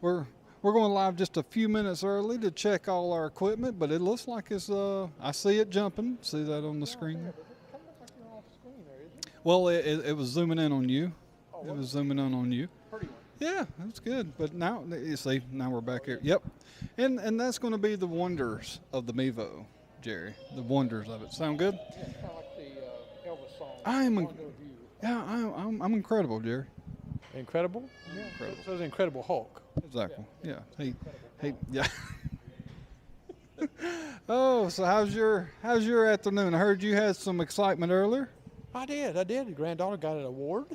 we're going live just a few minutes early to check all our equipment, but it looks like it's I see it jumping. See that on the screen? But it kind of looks like you're off screen there, isn't it? Well, it was zooming in on you. Oh, It was zooming in on you. pretty one. Yeah, that's good. But now you see, now we're back here. Yep, and that's going to be the wonders of the Mevo, Jerry. The wonders of it. Sound good? Yeah, it's kind of like the Elvis song. I am. Wonder of You. Yeah, I'm incredible, Jerry. Incredible. Yeah. Incredible. So it's Incredible Hulk. Exactly. Yeah. Hey. Yeah. Oh, so how's your afternoon? I heard you had some excitement earlier. I did. The granddaughter got an award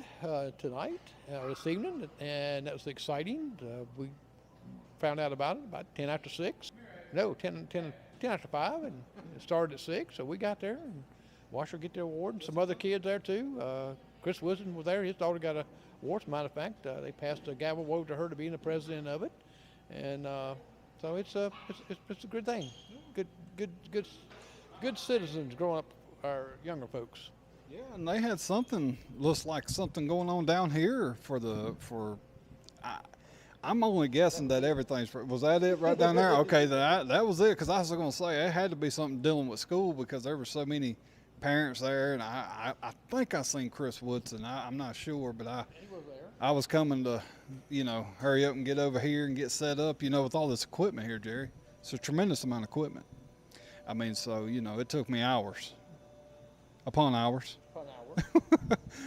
tonight, this evening, and that was exciting. We found out about it about 10 after 6. No, 10 after 5, and it started at 6, so we got there and watched her get the award, and some other kids there too. Chris Wisdom was there. His daughter got a award. As a matter of fact, they passed a gavel over to her to being the president of it, and so it's a good thing. Good citizens growing up, our younger folks. Yeah, and they had looks like something going on down here I'm only guessing that everything's, was that it right down there? Okay, that was it, because I was going to say it had to be something dealing with school because there were so many parents there, and I think I seen Chris Woodson. I'm not sure, but He was there. I was coming to, hurry up and get over here and get set up, with all this equipment here, Jerry. It's a tremendous amount of equipment. I mean, so, it took me hours upon hours. Fun hour.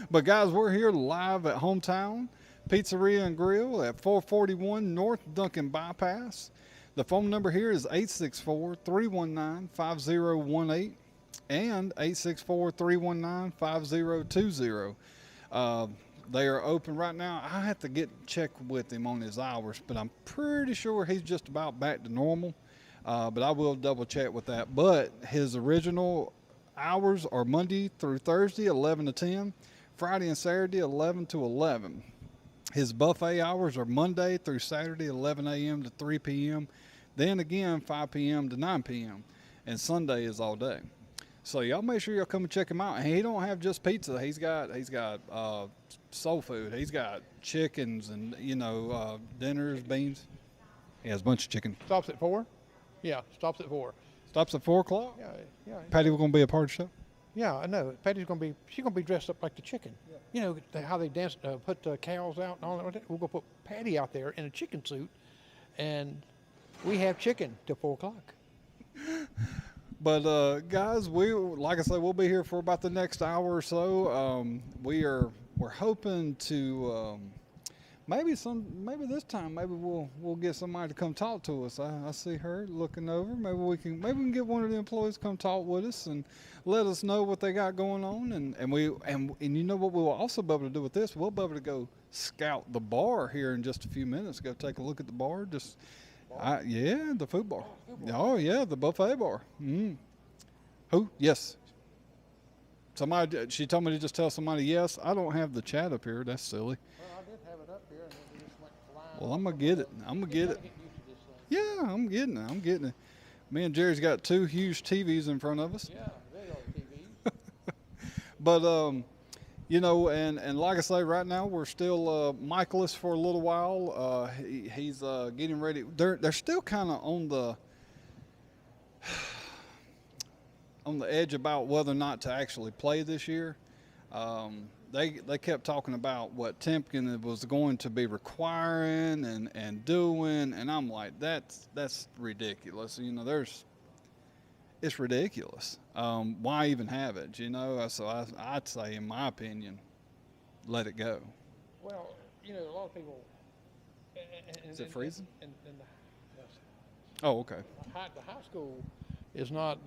But guys, we're here live at Hometown Pizzeria and Grill at 441 North Duncan Bypass. The phone number here is 864-319-5018 and 864-319-5020. They are open right now. I have to check with him on his hours, but I'm pretty sure he's just about back to normal. But I will double check with that. But his original hours are Monday through Thursday, 11 to 10, Friday and Saturday, 11 to 11. His buffet hours are Monday through Saturday, 11 a.m. to 3 p.m. Then again, 5 p.m. to 9 p.m. And Sunday is all day. So y'all make sure y'all come and check him out. And he don't have just pizza. He's got soul food. He's got chickens and dinners, beans. He has a bunch of chicken. Stops at 4? Yeah, stops at 4. Stops at 4 o'clock. Yeah. Patty, we're gonna be a part of the show. Yeah, I know. Patty's she's gonna be dressed up like the chicken. Yeah. How they dance, put cows out and all that. We're gonna put Patty out there in a chicken suit, and we have chicken till 4 o'clock. But guys, like I said, we'll be here for about the next hour or so. We're hoping to maybe this time we'll get somebody to come talk to us. I see her looking over. Maybe we can get one of the employees to come talk with us and let us know what they got going on. And you know what we'll also be able to do with this? We'll be able to go scout the bar here in just a few minutes. Go take a look at the bar. The food bar. Oh yeah, the buffet bar. Who? Yes. Somebody. She told me to just tell somebody yes. I don't have the chat up here. That's silly. Well, I did have it up here, and then we just went flying. Well, I'm gonna get it. Yeah, I'm getting it. Me and Jerry's got 2 huge TVs in front of us. Yeah, they are TV. But and like I say, right now we're still Michaelis for a little while. He's getting ready. They're still kind of on the edge about whether or not to actually play this year. They kept talking about what Timpkin was going to be requiring and doing, and I'm like, that's ridiculous. It's ridiculous. Why even have it? So I'd say, in my opinion, let it go. Well, a lot of people. Is it freezing? Oh, okay. The high school is not.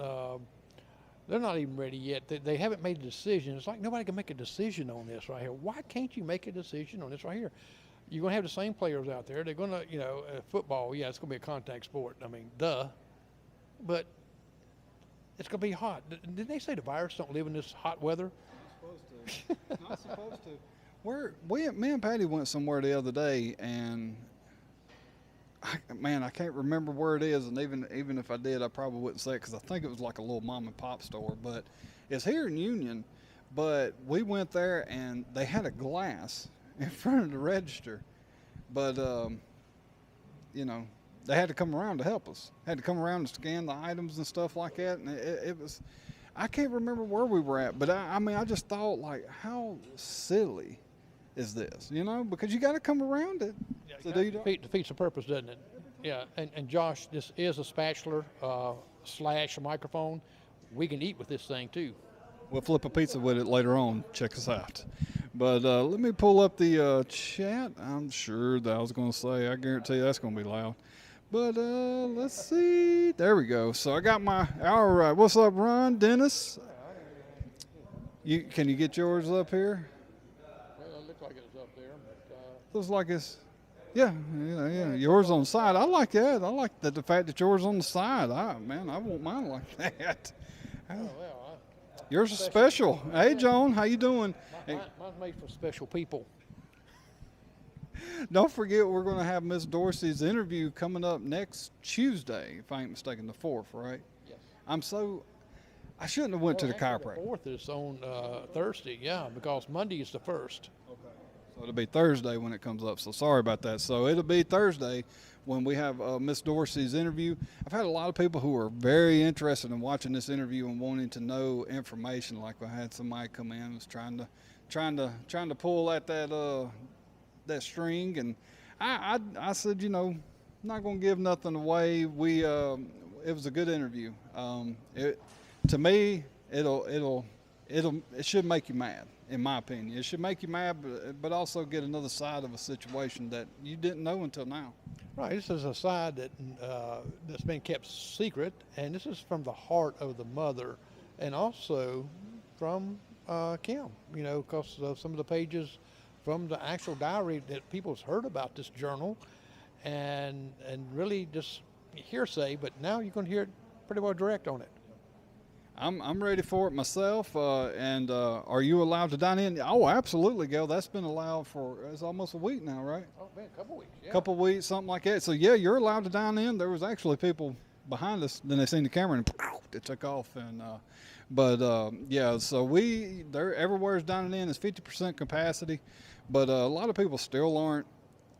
They're not even ready yet. They haven't made a decision. It's like nobody can make a decision on this right here. Why can't you make a decision on this right here? You're going to have the same players out there. They're going to, football, yeah, it's going to be a contact sport. I mean, duh. But it's going to be hot. Didn't they say the virus don't live in this hot weather? Not supposed to. Me and Patty went somewhere the other day, and I can't remember where it is, and even if I did, I probably wouldn't say it because I think it was like a little mom and pop store. But it's here in Union. But we went there, and they had a glass in front of the register. But they had to come around to help us. Had to come around and scan the items and stuff like that. And it was, I can't remember where we were at, but I mean, I just thought, like, how silly is this? Because you got to come around it. Yeah, So defeats the purpose, doesn't it? Yeah, and Josh, this is a spatula slash a microphone. We can eat with this thing too. We'll flip a pizza with it later on. Check us out. But let me pull up the chat. I'm sure that I was going to say, I guarantee you that's going to be loud. But let's see. There we go. So I got all right. What's up, Ron? Dennis? Can you get yours up here? Well, it looks like it's up there. Looks like it's, yeah. Yours on the side. I like that. I like the fact that yours on the side. I want mine like that. Yours is special. Hey, Joan, how you doing? Mine's made for special people. Don't forget, we're going to have Miss Dorsey's interview coming up next Tuesday, if I ain't mistaken, the 4th, right? Yes. I shouldn't have went to the chiropractor. The 4th is on Thursday, yeah, because Monday is the 1st. Okay. So it'll be Thursday when it comes up, so sorry about that. So it'll be Thursday when we have Miss Dorsey's interview. I've had a lot of people who are very interested in watching this interview and wanting to know information. Like I had somebody come in and was trying to pull at that string, and I said, I'm not going to give nothing away. It was a good interview. To me, it should make you mad, in my opinion. It should make you mad, but also get another side of a situation that you didn't know until now. Right. This is a side that's been kept secret, and this is from the heart of the mother, and also from Kim. Because of some of the pages from the actual diary that people's heard about this journal, and really just hearsay. But now you're going to hear it pretty well direct on it. I'm ready for it myself. And are you allowed to dine in? Oh, absolutely, Gail. That's been allowed it's almost a week now, right? Oh, man, a couple weeks. Yeah. Couple weeks, something like that. So yeah, you're allowed to dine in. There was actually people behind us. Then they seen the camera and it took off. And yeah. So they're everywhere's dining in. It's 50% capacity, but a lot of people still aren't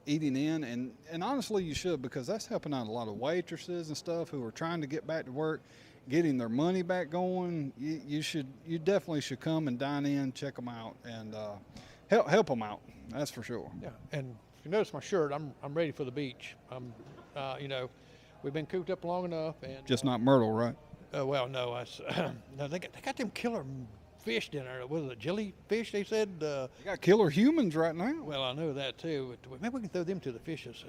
eating in, and honestly, you should, because that's helping out a lot of waitresses and stuff who are trying to get back to work, getting their money back going. You definitely should come and dine in, check them out, and help them out. That's for sure. Yeah, and if you notice my shirt, I'm ready for the beach. We've been cooped up long enough, and just not Myrtle, right? Well, no, no, they got them killer fish in there. Was it jellyfish? They said. They got killer humans right now. Well, I know that too. But maybe we can throw them to the fishes.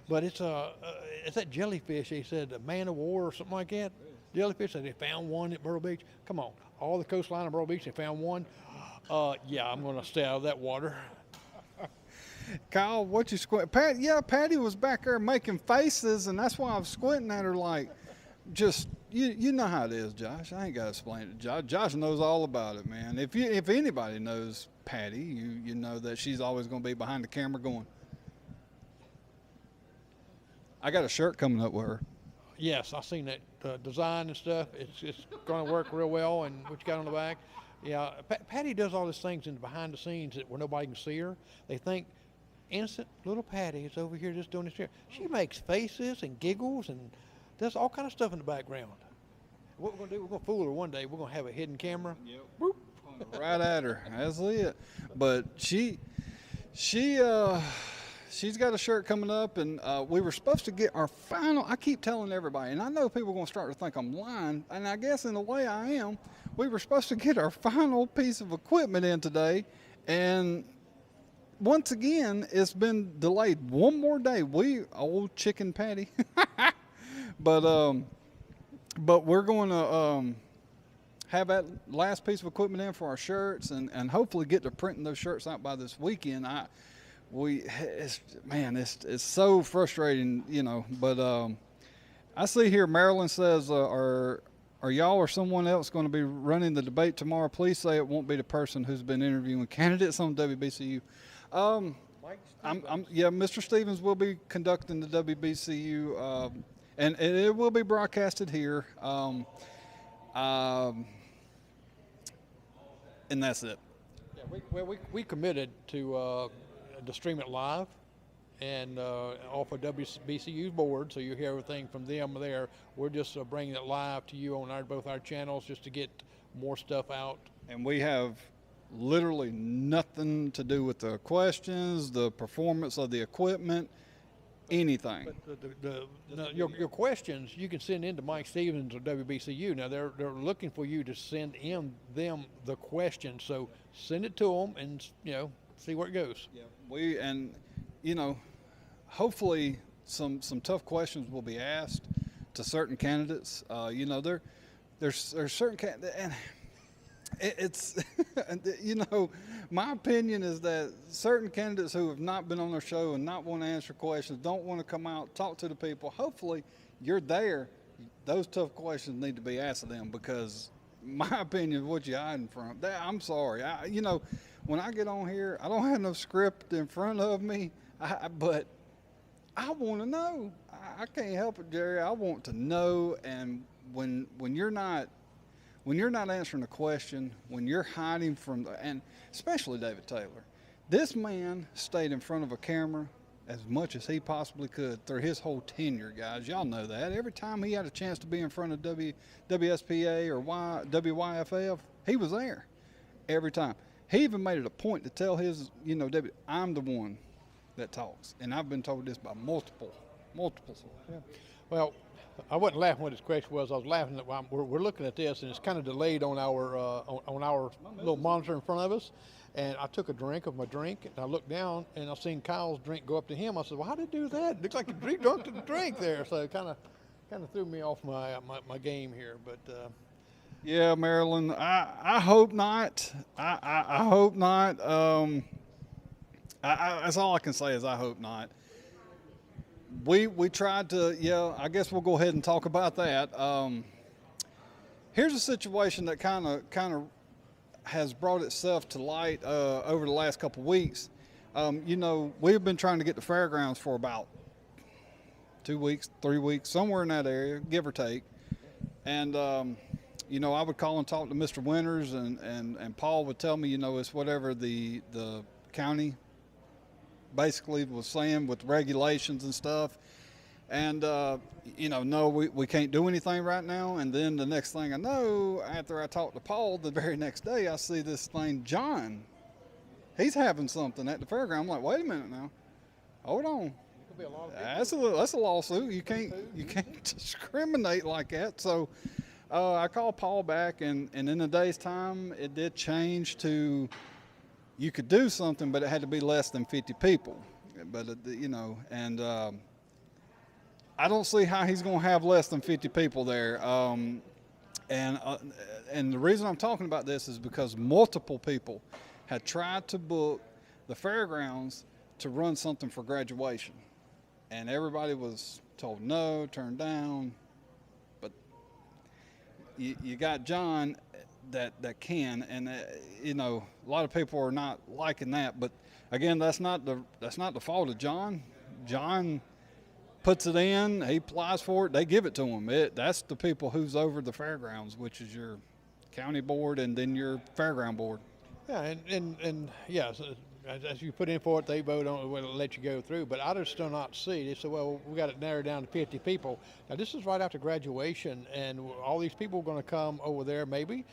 But it's that jellyfish. They said a man of war or something like that. Jellyfish. They found one at Myrtle Beach. Come on, all the coastline of Myrtle Beach. They found one. Yeah, I'm going to stay out of that water. Kyle, what you squint? Patty was back there making faces, and that's why I was squinting at her like, just you know how it is, Josh. I ain't got to explain it. Josh knows all about it, man. If anybody knows Patty, you know that she's always going to be behind the camera going. I got a shirt coming up with her. Yes, I seen that design and stuff. It's going to work real well, and what you got on the back. Yeah, Patty does all these things in behind the scenes where nobody can see her. They think innocent little Patty is over here just doing this here. She makes faces and giggles and does all kind of stuff in the background. What we're going to do, we're going to fool her one day. We're going to have a hidden camera. Yep. Boop. Right at her. That's it. But she's got a shirt coming up, and we were supposed to get our final. I keep telling everybody, and I know people are going to start to think I'm lying, and I guess in a way I am. We were supposed to get our final piece of equipment in today, and once again, it's been delayed one more day. Old chicken Patty. But we're going to have that last piece of equipment in for our shirts, and hopefully get to printing those shirts out by this weekend. It's so frustrating, But I see here Marilyn says, are y'all or someone else going to be running the debate tomorrow? Please say it won't be the person who's been interviewing candidates on WBCU. Mr. Stevens will be conducting the WBCU, and it will be broadcasted here. And that's it. Yeah, we committed to stream it live, and off of WBCU's board, so you hear everything from them there. We're just bringing it live to you on both our channels just to get more stuff out. And we have literally nothing to do with the questions, the performance of the equipment, anything. But your questions you can send in to Mike Stevens or WBCU. Now they're looking for you to send in them the questions, so send it to them and see where it goes. Yeah, hopefully some tough questions will be asked to certain candidates. There's certain candidates, and it's my opinion is that certain candidates who have not been on their show and not want to answer questions, don't want to come out, talk to the people. Hopefully you're there. Those tough questions need to be asked of them, because my opinion is what you're hiding from. I'm sorry. When I get on here, I don't have no script in front of me, but I want to know. I can't help it, Jerry. I want to know. And when you're not answering the question, when you're hiding from and especially David Taylor, this man stayed in front of a camera as much as he possibly could through his whole tenure, guys. Y'all know that. Every time he had a chance to be in front of WSPA or WYFF, he was there every time. He even made it a point to tell his, I'm the one that talks. And I've been told this by multiple. Yeah. Well, I wasn't laughing what his question was. I was laughing that we're looking at this, and it's kind of delayed on our little monitor in front of us. And I took a drink of my drink, and I looked down, and I seen Kyle's drink go up to him. I said, "Well, how did he do that? It looks like he drunk the drink there." So it kind of threw me off my game here. But yeah, Marilyn, I hope not. I hope not. That's all I can say is I hope not. We tried to, I guess we'll go ahead and talk about that. Here's a situation that kind of has brought itself to light over the last couple of weeks. We've been trying to get the fairgrounds for about 2 weeks, 3 weeks, somewhere in that area, give or take. And, I would call and talk to Mr. Winters, and Paul would tell me, it's whatever the county basically was saying with regulations and stuff. And, no, we can't do anything right now. And then the next thing I know, after I talked to Paul, the very next day, I see this thing, John, he's having something at the fairground. I'm like, wait a minute now. Hold on. That's a lawsuit. You can't discriminate like that. So I called Paul back, and in a day's time, it did change to you could do something, but it had to be less than 50 people. But, and I don't see how he's going to have less than 50 people there. And the reason I'm talking about this is because multiple people had tried to book the fairgrounds to run something for graduation. And everybody was told no, turned down. But you got John that can, and a lot of people are not liking that. But again, that's not the fault of John. John puts it in, he applies for it, they give it to him. That's the people who's over the fairgrounds, which is your county board and then your fairground board. Yeah, and yes, as you put in for it, they vote on it, will let you go through. But I just do not see. They said, well, we got it narrowed down to 50 people. Now, this is right after graduation, and all these people are going to come over there, maybe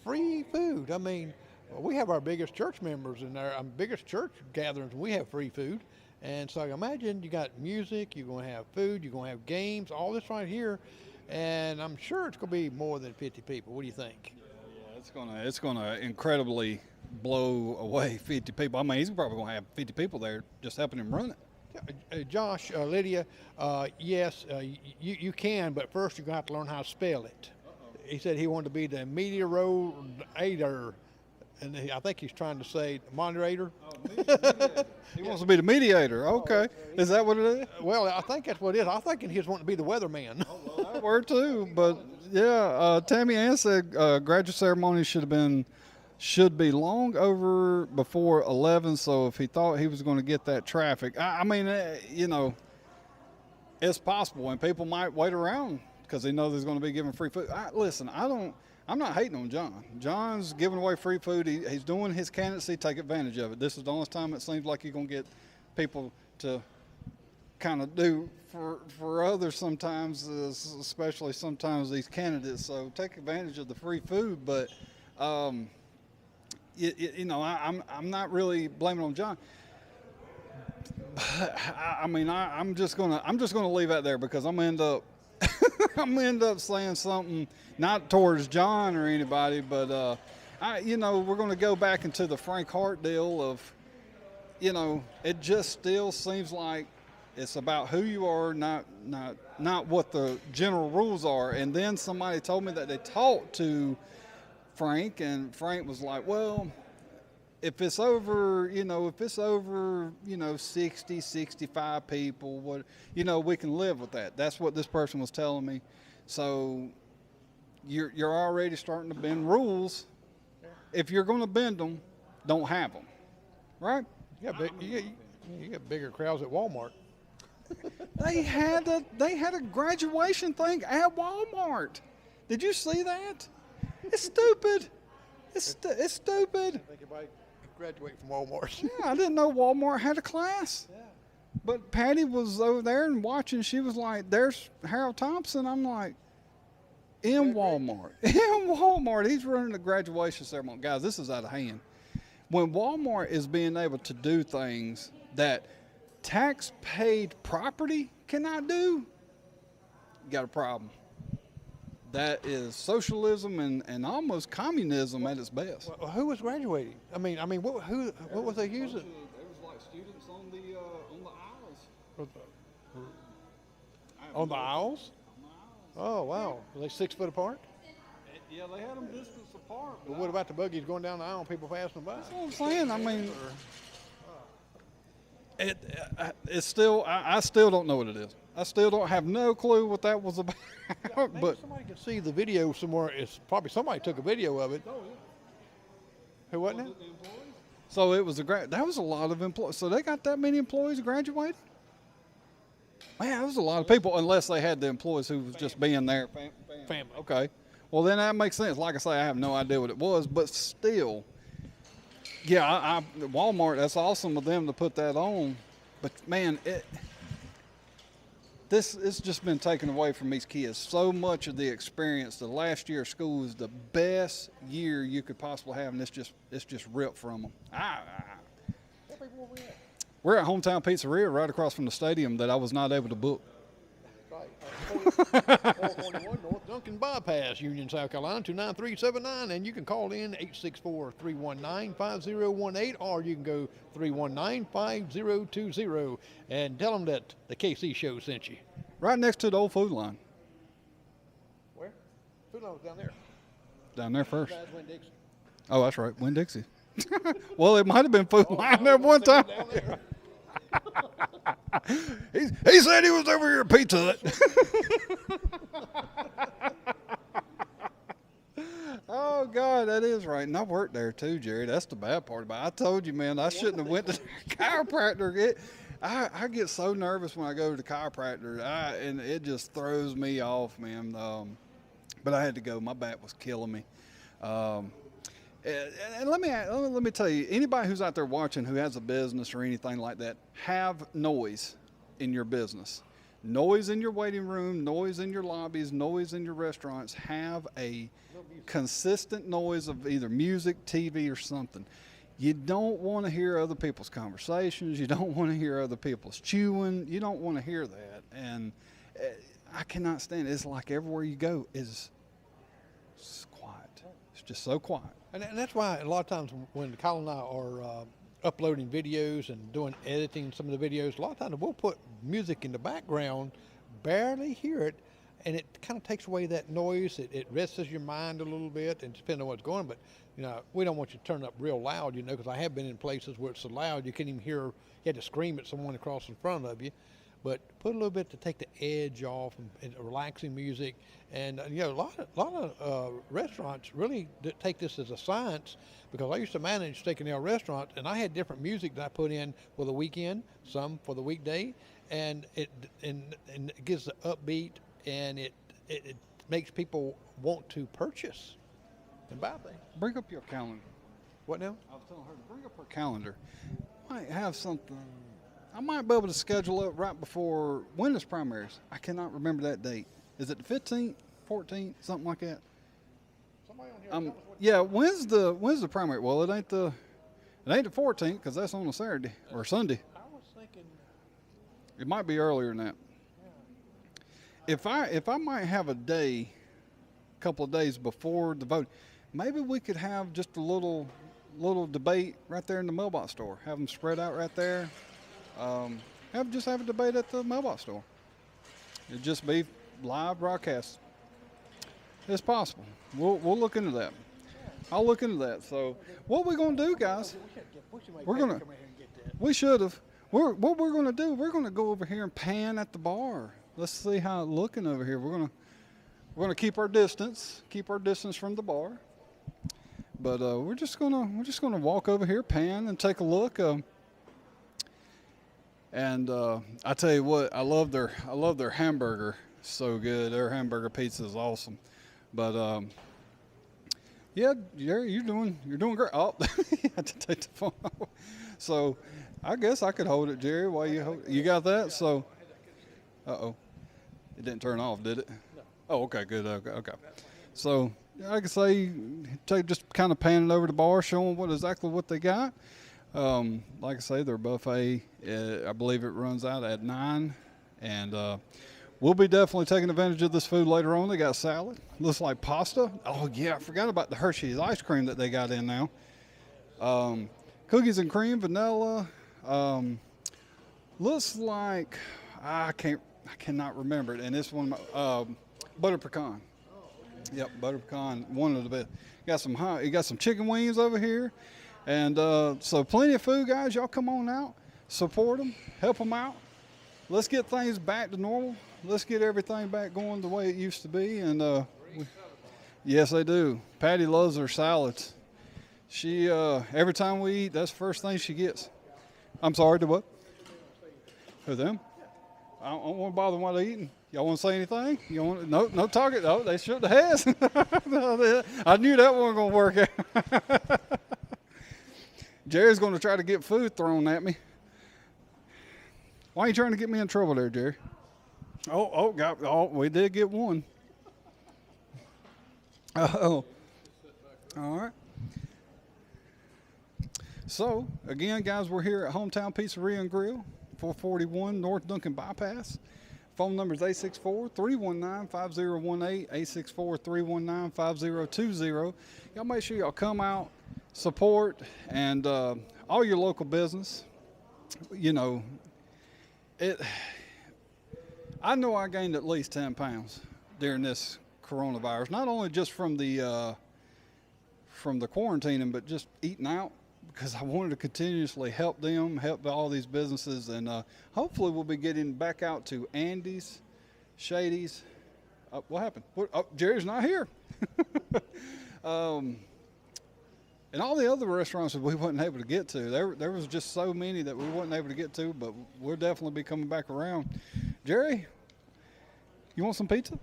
free food. I mean, we have our biggest church members in there, our biggest church gatherings, we have free food. And so imagine you got music, you're going to have food, you're going to have games, all this right here. And I'm sure it's going to be more than 50 people. What do you think? Yeah, it's going to incredibly blow away 50 people. I mean, he's probably going to have 50 people there just helping him run it. Josh, Lydia, yes, you can, but first you're going to have to learn how to spell it. He said he wanted to be the mediator, and I think he's trying to say moderator. Oh, he wants to be the mediator. Okay. Is that what it is? Well, I think that's what it is. I think he's wanting to be the weatherman. Oh, well, that word too. But yeah, Tammy Ann said graduate ceremony should be long over before 11. So if he thought he was going to get that traffic, I mean, it's possible, and people might wait around because they know there's going to be giving free food. Listen, I'm not hating on John. John's giving away free food. He's doing his candidacy. Take advantage of it. This is the only time it seems like you're going to get people to kind of do for others sometimes, especially sometimes these candidates. So take advantage of the free food, but I'm not really blaming on John. I'm just gonna leave that there because I'm gonna end up saying something not towards John or anybody, but we're gonna go back into the Frank Hart deal of, it just still seems like it's about who you are, not what the general rules are. And then somebody told me that they talked to Frank, and Frank was like, well, if it's over 60, 65 people, we can live with that. That's what this person was telling me. So you're already starting to bend rules. If you're going to bend them, don't have them, right? Yeah, but you get bigger crowds at Walmart. They had a graduation thing at Walmart. Did you see that? It's stupid. It's stupid. I think everybody graduate from Walmart. Yeah, I didn't know Walmart had a class. Yeah. But Patty was over there and watching. She was like, "There's Harold Thompson." I'm like, in Walmart. In Walmart. He's running the graduation ceremony. Guys, this is out of hand. When Walmart is being able to do things that tax-paid property cannot do, you got a problem. That is socialism and almost communism at its best. Well, who was graduating? I mean, what was they using? There was like students on the aisles. On the aisles? Oh wow! Were they 6 foot apart? Yeah, they had them distance apart. But what about the buggies going down the aisle and people passing by? That's what I'm saying. I mean, it's still. I still don't know what it is. I still don't have no clue what that was about. Maybe But somebody can see the video somewhere. It's probably somebody took a video of it. oh yeah. Who wasn't it? So it was that was a lot of employees. So they got that many employees graduating? Man, that was a lot of people, unless they had the employees who was just being there. Family. Okay. Well, then that makes sense. Like I say, I have no idea what it was, but still, yeah, Walmart, that's awesome of them to put that on. But man, it's just been taken away from these kids. So much of the experience. The last year of school is the best year you could possibly have, and it's just ripped from them. We're at Hometown Pizzeria right across from the stadium that I was not able to book. Right. 441 North Duncan Bypass, Union, South Carolina, 29379. And you can call in 864-319-5018, or you can go 319-5020 and tell them that the KC Show sent you. Right next to the old food line. Where? Food line was down there. Down there first. Besides Winn-Dixie. Oh, that's right. Winn-Dixie. Well, it might have been food line there one time. Down there. He said he was over here at Pizza Hut. Oh God, that is right. And I worked there too, Jerry. That's the bad part about it. I told you, man, I shouldn't have went to the chiropractor. I get so nervous when I go to the chiropractor, and it just throws me off, man. But I had to go. My back was killing me. And let me tell you, anybody who's out there watching who has a business or anything like that, have noise in your business. Noise in your waiting room, noise in your lobbies, noise in your restaurants. Have a consistent noise of either music, TV, or something. You don't want to hear other people's conversations. You don't want to hear other people's chewing. You don't want to hear that. And I cannot stand it. It's like everywhere you go is quiet. It's just so quiet. And that's why a lot of times when Kyle and I are uploading videos and doing editing some of the videos, a lot of times we'll put music in the background, barely hear it, and it kind of takes away that noise. It rests your mind a little bit, and depending on what's going on. But we don't want you to turn up real loud, because I have been in places where it's so loud you can't even hear. You had to scream at someone across in front of you. But put a little bit to take the edge off and relaxing music. And a lot of restaurants really take this as a science, because I used to manage Steak and Ale restaurants, and I had different music that I put in for the weekend, some for the weekday, and it gives the upbeat, and it makes people want to purchase and buy things. Bring up your calendar. What now? I was telling her to bring up her calendar. Might have something. I might be able to schedule it right before when is primaries. I cannot remember that date. Is it the 15th, 14th, something like that? Somebody on here Um, tell us what yeah. When's the primary? Well, it ain't the 14th because that's on a Saturday or Sunday. I was thinking. It might be earlier than that. If I might have a day, couple of days before the vote, maybe we could have just a little debate right there in the mailbox store. Have them spread out right there. Have a debate at the mailbox store. It'd just be live broadcast. It's possible. We'll look into that. I'll look into that. So what we're gonna do, guys? We should have. What we're gonna do? We're gonna go over here and pan at the bar. Let's see how it's looking over here. We're gonna keep our distance from the bar. But we're just gonna walk over here, pan, and take a look. And I tell you what, I love their hamburger. So good. Their hamburger pizza is awesome. But yeah, Jerry, you're doing great. Oh, I had to take the phone off. So I guess I could hold it, Jerry, while you hold. You got that? So, it didn't turn off, did it? No. Oh, okay, good. Okay. So like I say, just kind of panning over the bar, showing exactly what they got. Like I say, their buffet, I believe it runs out at 9, and we'll be definitely taking advantage of this food later on. They got salad, looks like pasta. Oh yeah, I forgot about the Hershey's ice cream that they got in now. Cookies and cream, vanilla. Looks like I cannot remember it, and this one, butter pecan. Yep, butter pecan, one of the best. You got some chicken wings over here. And so plenty of food, guys. Y'all come on out, support them, help them out. Let's get things back to normal. Let's get everything back going the way it used to be. And yes, they do. Patty loves her salads. She every time we eat, that's the first thing she gets. I'm sorry, to what? Who, them? I don't want to bother them while they're eating. Y'all want to say anything? No talking? Oh, they shook their heads. I knew that wasn't going to work out. Jerry's going to try to get food thrown at me. Why are you trying to get me in trouble there, Jerry? We did get one. Oh. All right. So, again, guys, we're here at Hometown Pizzeria and Grill, 441 North Duncan Bypass. Phone number is 864-319-5018, 864-319-5020. Y'all make sure y'all come out, support, and all your local business. You know, I know I gained at least 10 pounds during this coronavirus, not only just from the quarantining, but just eating out, because I wanted to continuously help them, help all these businesses, and hopefully we'll be getting back out to Andy's, Shady's. What happened? Jerry's not here. And all the other restaurants that we wasn't able to get to. There was just so many that we wasn't able to get to, but we'll definitely be coming back around. Jerry, you want some pizza?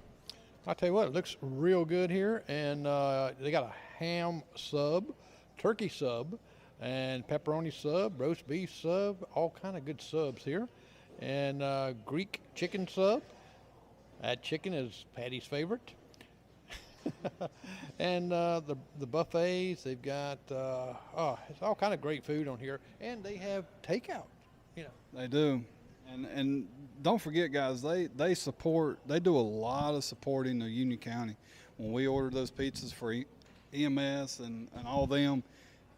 I'll tell you what, it looks real good here, and they got a ham sub, turkey sub, and pepperoni sub, roast beef sub, all kind of good subs here, and Greek chicken sub. That chicken is Patty's favorite. And the buffets, they've got it's all kind of great food on here, and they have takeout. They do, and don't forget, guys, they do a lot of supporting of Union County. When we ordered those pizzas for EMS and all them,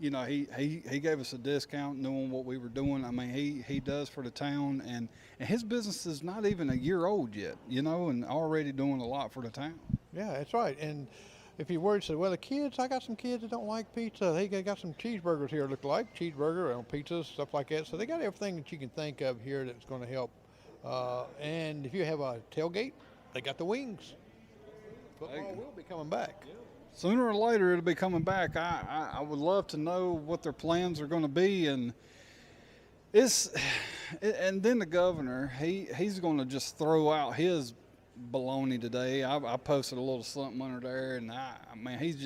he gave us a discount knowing what we were doing. I mean, he does for the town, and his business is not even a year old yet, and already doing a lot for the town. Yeah, that's right. And if you're worried, say, well, I got some kids that don't like pizza. They got some cheeseburgers here, look like cheeseburger and pizzas, stuff like that. So they got everything that you can think of here that's going to help. And if you have a tailgate, they got the wings. Football will be coming back. Sooner or later, it'll be coming back. I would love to know what their plans are going to be, and then the governor, he's going to just throw out his baloney today. I posted a little something under there, and I mean, he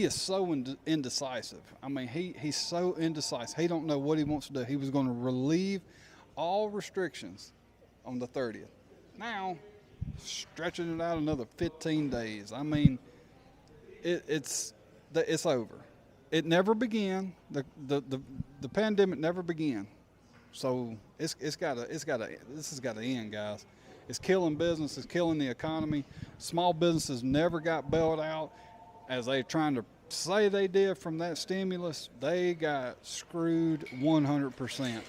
is so indecisive. I mean, he's so indecisive. He don't know what he wants to do. He was going to relieve all restrictions on the 30th. Now, stretching it out another 15 days. I mean, it's over. It never began. The pandemic never began. So this has got to end, guys. It's killing business. It's killing the economy. Small businesses never got bailed out as they're trying to say they did from that stimulus. They got screwed 100%.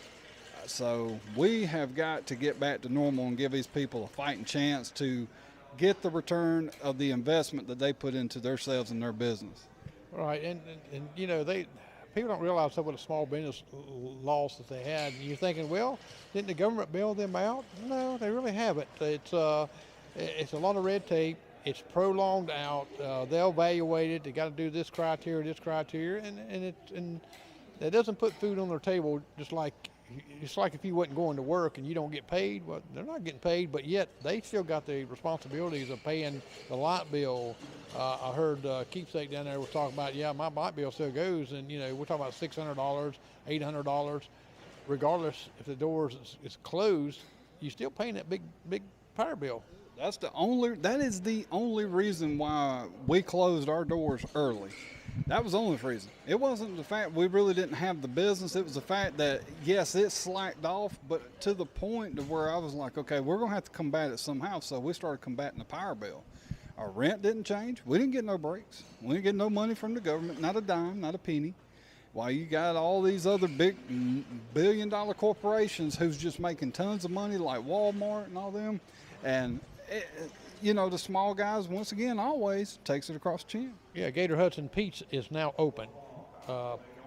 So we have got to get back to normal and give these people a fighting chance to get the return of the investment that they put into themselves and their business. Right, and you know, people don't realize what a small business loss that they had. And you're thinking, well, didn't the government bail them out? No, they really haven't. It's a lot of red tape. It's prolonged out. They'll evaluate it. They got to do this criteria, and it doesn't put food on their table. Just like if you wasn't going to work and you don't get paid. Well, they're not getting paid, but yet they still got the responsibilities of paying the light bill. I heard Keepsake down there was talking about, yeah, my light bill still goes, and you know, we're talking about $600, $800, regardless if the doors is closed, you're still paying that big power bill. That is the only reason why we closed our doors early. That was the only reason. It wasn't the fact we really didn't have the business. It was the fact that, yes, it slacked off, but to the point to where I was like, okay, we're going to have to combat it somehow. So we started combating the power bill. Our rent didn't change. We didn't get no breaks. We didn't get no money from the government, not a dime, not a penny. While you got all these other big billion-dollar corporations who's just making tons of money like Walmart and all them. And you know, the small guys, once again, always takes it across the chin. Yeah, Gator Hudson Pete's is now open.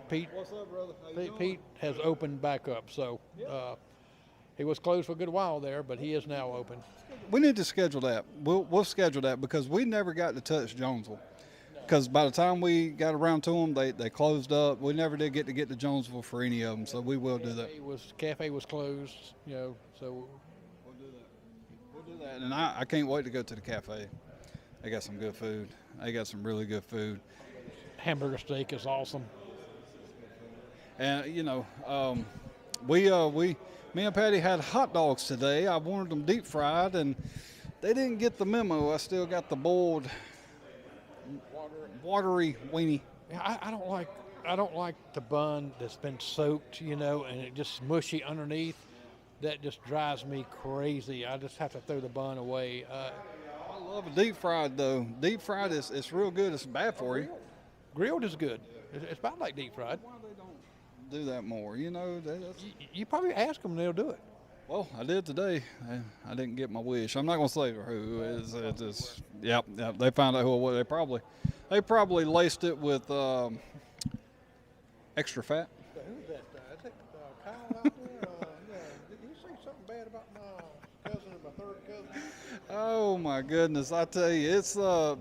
Pete, what's up, brother? Pete has opened back up. So he was closed for a good while there, but he is now open. We need to schedule that. We'll schedule that because we never got to touch Jonesville. Because by the time we got around to them, they closed up. We never did get to Jonesville for any of them, so we will do that. Cafe was closed, you know, so. We'll do that, and I can't wait to go to the cafe. They got some good food. They got some really good food. Hamburger steak is awesome. And you know, me and Patty had hot dogs today. I wanted them deep fried, and they didn't get the memo. I still got the boiled, watery weenie. Yeah, I don't like the bun that's been soaked, you know, and it just mushy underneath. That just drives me crazy. I just have to throw the bun away. I love it deep fried though. Deep fried it's real good. It's bad for you. Grilled is good. It's about like deep fried. Why they don't do that more? You know, you probably ask them, and they'll do it. Well, I did today. I didn't get my wish. I'm not going to say who it is. Yep. They found out who it was. They probably laced it with extra fat. Who's that? I think Kyle out there. Did you say something bad about my cousin and my third cousin? Oh my goodness! I tell you, it's I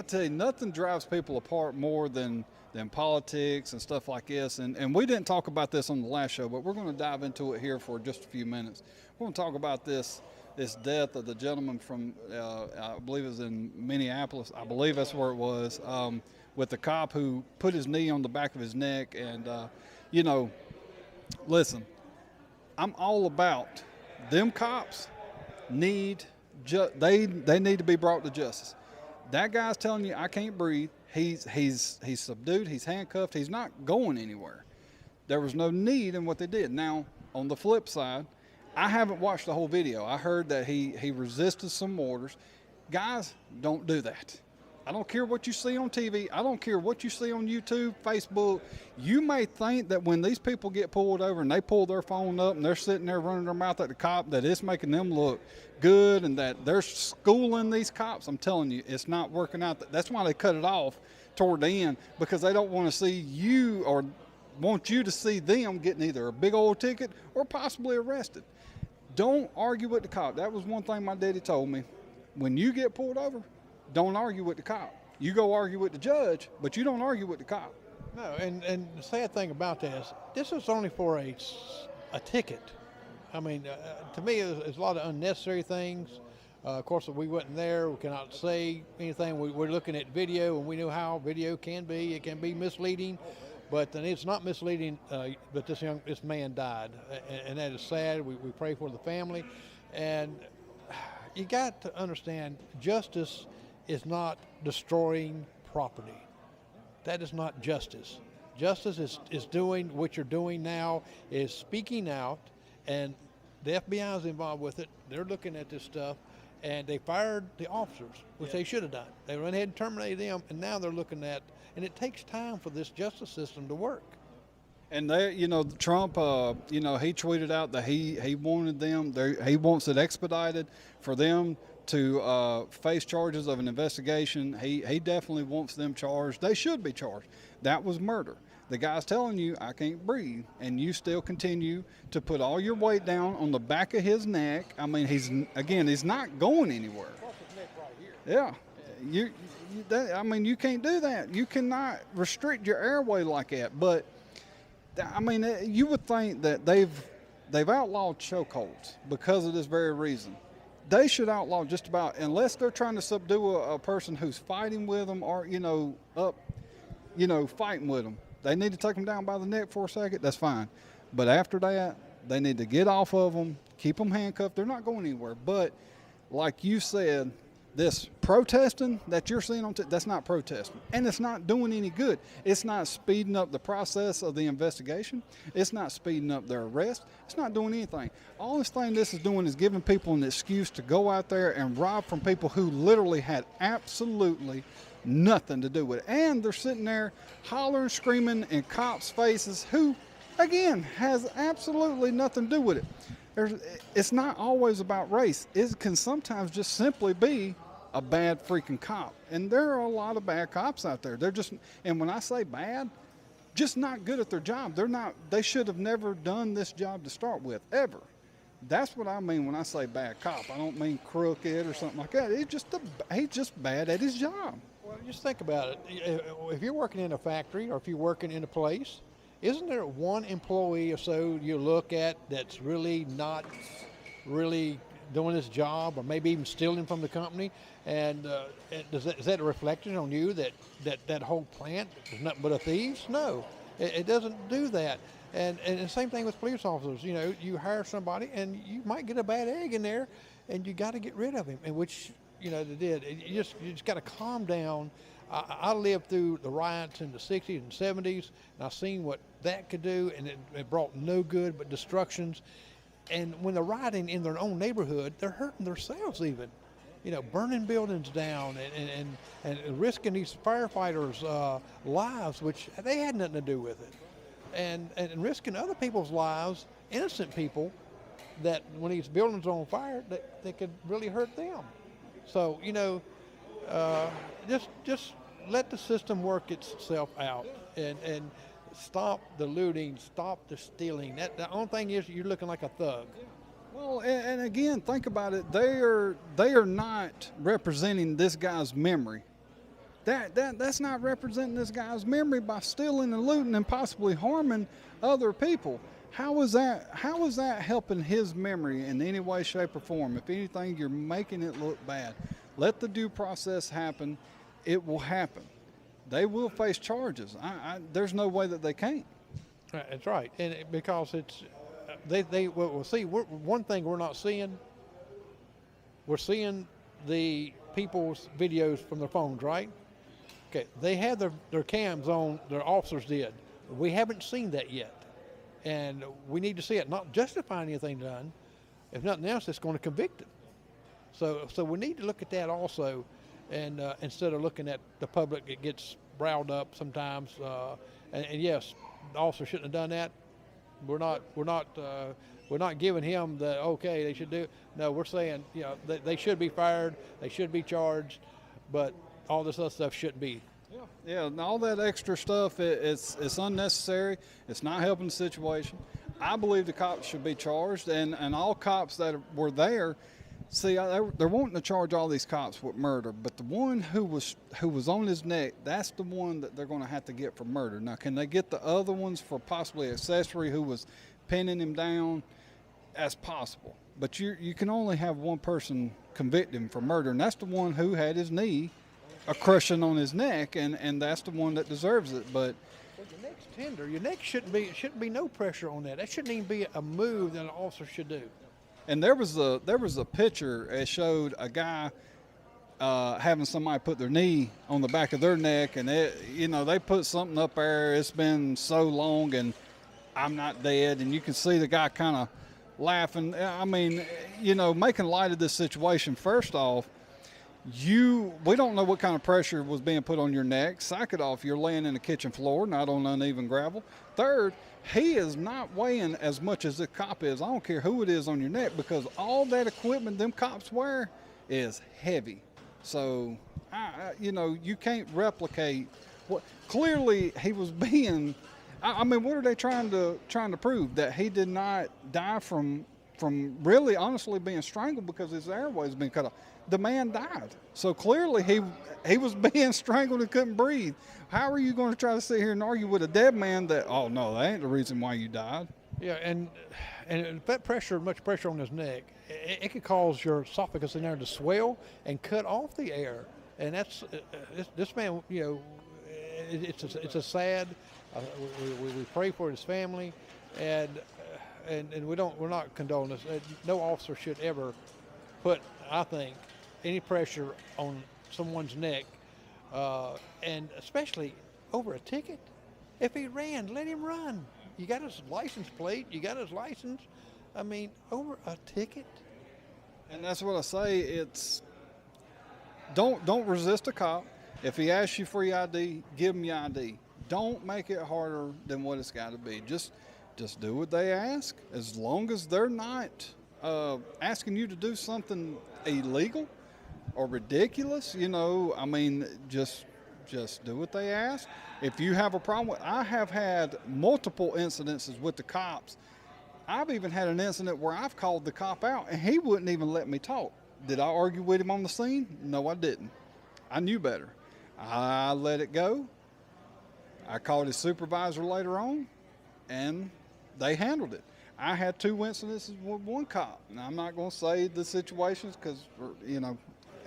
tell you, nothing drives people apart more than politics and stuff like this. And we didn't talk about this on the last show, but we're going to dive into it here for just a few minutes. We're going to talk about this death of the gentleman from I believe it was in Minneapolis. I believe that's where it was, with the cop who put his knee on the back of his neck. And you know, listen, I'm all about them cops need they need to be brought to justice. That guy's telling you I can't breathe. He's subdued. He's handcuffed. He's not going anywhere. There was no need in what they did. Now, on the flip side, I haven't watched the whole video. I heard that he resisted some orders. Guys, don't do that. I don't care what you see on TV. I don't care what you see on YouTube, Facebook. You may think that when these people get pulled over and they pull their phone up and they're sitting there running their mouth at the cop, that it's making them look good and that they're schooling these cops. I'm telling you, it's not working out. That's why they cut it off toward the end, because they don't want to see you or want you to see them getting either a big old ticket or possibly arrested. Don't argue with the cop. That was one thing my daddy told me. When you get pulled over, don't argue with the cop. You go argue with the judge, but you don't argue with the cop. No, and the sad thing about this is only for a ticket. I mean, to me, it's a lot of unnecessary things. Of course, if we wasn't there, we cannot say anything. We're looking at video, and we know how video can be. It can be misleading. But then it's not misleading. But this man died, and that is sad. We pray for the family, and you got to understand, justice is not destroying property. That is not justice. Justice is doing what you're doing now, is speaking out, and the FBI is involved with it. They're looking at this stuff, and they fired the officers, which they should have done. They went ahead and terminated them, and now they're looking at, and it takes time for this justice system to work. And they, Trump, he tweeted out that he wanted them, he wants it expedited for them to face charges of an investigation. He definitely wants them charged. They should be charged. That was murder. The guy's telling you, I can't breathe, and you still continue to put all your weight down on the back of his neck. I mean, he's not going anywhere. Yeah. You can't do that. You cannot restrict your airway like that. But I mean, you would think that they've outlawed chokeholds because of this very reason. They should outlaw just about, unless they're trying to subdue a person who's fighting with them or fighting with them. They need to take them down by the neck for a second. That's fine. But after that, they need to get off of them, keep them handcuffed. They're not going anywhere. But like you said, this protesting that you're seeing that's not protesting, and it's not doing any good. It's not speeding up the process of the investigation. It's not speeding up their arrest. It's not doing anything. All this is doing is giving people an excuse to go out there and rob from people who literally had absolutely nothing to do with it. And they're sitting there hollering, screaming in cops' faces who, again, has absolutely nothing to do with it. It's not always about race. It can sometimes just simply be a bad freaking cop. And there are a lot of bad cops out there. And when I say bad, just not good at their job. They should have never done this job to start with, ever. That's what I mean when I say bad cop. I don't mean crooked or something like that. He's just bad at his job. Well, just think about it. If you're working in a factory or if you're working in a place, isn't there one employee or so you look at that's really not really doing his job, or maybe even stealing from the company? And is that a reflection on you that whole plant is nothing but a thieves? No, it doesn't do that. And the same thing with police officers. You hire somebody and you might get a bad egg in there, and you got to get rid of him. And which they did. You just got to calm down. I lived through the riots in the 60s and 70s, and I've seen what that could do, and it brought no good but destructions. And when they're rioting in their own neighborhood, they're hurting themselves even. Burning buildings down and risking these firefighters' lives, which they had nothing to do with it. And risking other people's lives, innocent people, that when these buildings are on fire, they could really hurt them. So, just let the system work itself out and stop the looting, stop the stealing. The only thing is you're looking like a thug. Well, and again, think about it. They are not representing this guy's memory. That's not representing this guy's memory by stealing and looting and possibly harming other people. How is that helping his memory in any way, shape, or form? If anything, you're making it look bad. Let the due process happen. It will happen. They will face charges. There's no way that they can't. That's right, and because it's we'll see. One thing we're not seeing. We're seeing the people's videos from their phones, right? Okay, they had their cams on. Their officers did. We haven't seen that yet. And we need to see it, not justifying anything done. If nothing else, it's going to convict them. So we need to look at that also, and instead of looking at the public, it gets riled up sometimes. And yes, the officer shouldn't have done that. We're not giving him the okay. They should do. No, we're saying they should be fired. They should be charged, but all this other stuff shouldn't be. Yeah, and all that extra stuff, it's unnecessary. It's not helping the situation. I believe the cops should be charged, and all cops that were there, see, they're wanting to charge all these cops with murder, but the one who was on his neck, that's the one that they're going to have to get for murder. Now, can they get the other ones for possibly accessory who was pinning him down? That's possible. But you can only have one person convict him for murder, and that's the one who had his knee a crushing on his neck, and that's the one that deserves it. But Well, your neck's tender. Your neck shouldn't be no pressure on that. That shouldn't even be a move that an officer should do. And there was a picture that showed a guy having somebody put their knee on the back of their neck, and they put something up there. It's been so long, and I'm not dead. And you can see the guy kind of laughing. I mean, making light of this situation. First off, we don't know what kind of pressure was being put on your neck. Second off, you're laying in the kitchen floor, not on uneven gravel. Third, he is not weighing as much as the cop is. I don't care who it is on your neck, because all that equipment them cops wear is heavy. So, you can't replicate what. Clearly, he was being. I mean, what are they trying to prove? That he did not die from really, honestly, being strangled because his airways being cut off. The man died. So clearly, he was being strangled and couldn't breathe. How are you going to try to sit here and argue with a dead man that, oh no, that ain't the reason why you died? Yeah, and that pressure, much pressure on his neck, it could cause your esophagus in there to swell and cut off the air. And that's this man. It's a sad. We pray for his family, and we're not condoning this. No officer should ever put, I think, any pressure on someone's neck, and especially over a ticket. If he ran, let him run. You got his license plate. You got his license. I mean, over a ticket. And that's what I say. It's don't resist a cop. If he asks you for your ID, give him your ID. Don't make it harder than what it's got to be. Just do what they ask. As long as they're not asking you to do something illegal or ridiculous, I mean, just do what they ask. If you have a problem I have had multiple incidences with the cops. I've even had an incident where I've called the cop out and he wouldn't even let me talk. Did I argue with him on the scene? No, I didn't. I knew better. I let it go. I called his supervisor later on, and they handled it. I had 2 incidences with one cop. Now, I'm not going to say the situations because,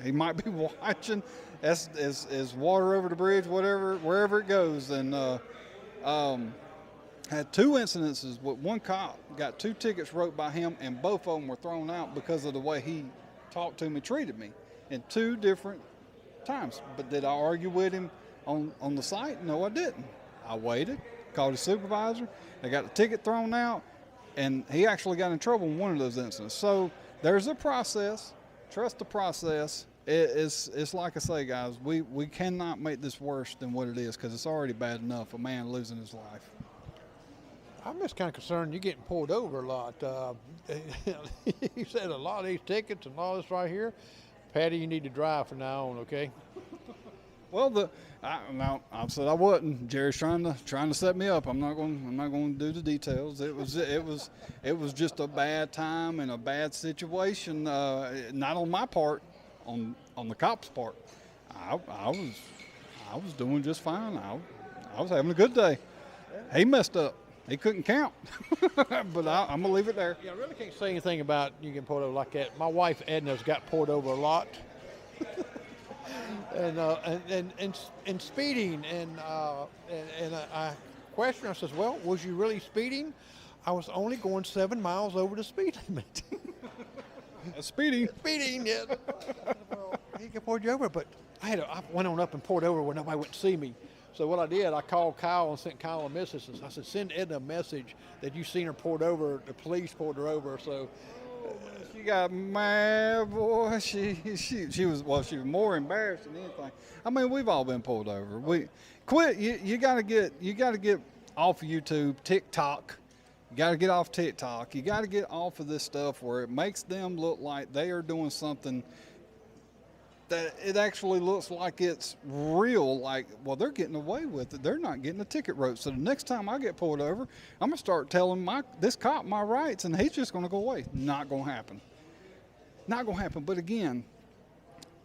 he might be watching. As water over the bridge, wherever it goes. And had 2 incidences with one cop. Got 2 tickets wrote by him, and both of them were thrown out because of the way he talked to me, treated me, in 2 different times. But did I argue with him on the site? No, I didn't. I waited, called his supervisor. They got the ticket thrown out, and he actually got in trouble in one of those incidents. So there's a process. Trust the process. It's like I say, guys, we cannot make this worse than what it is, because it's already bad enough, a man losing his life. I'm just kind of concerned you're getting pulled over a lot. You said a lot of these tickets and all this right here. Patty, you need to drive from now on, okay? Well, I said I wasn't. Jerry's trying to set me up. I'm not going to do the details. It was just a bad time and a bad situation. Not on my part, on the cop's part. I was doing just fine. I was having a good day. He messed up. He couldn't count. But I'm gonna leave it there. Yeah, I really can't say anything about you getting pulled over like that. My wife Edna's got pulled over a lot. and speeding, and I questioned her. I says, "Well, was you really speeding?" I was only going 7 miles over the speed limit. Speeding. Speeding, yeah. Well, he can pull you over, but I went on up and pulled over where nobody went to see me. So what I did, I called Kyle and sent Kyle a message. I said, "Send Edna a message that you seen her pulled over. The police pulled her over." So. She got mad, boy. She was more embarrassed than anything. I mean, we've all been pulled over. We quit. You gotta get off of YouTube, TikTok. You gotta get off TikTok. You gotta get off of this stuff where it makes them look like they are doing something that it actually looks like it's real. Like, well, they're getting away with it. They're not getting a ticket wrote. So the next time I get pulled over, I'm gonna start telling this cop my rights, and he's just gonna go away. Not gonna happen. Not gonna happen. But again,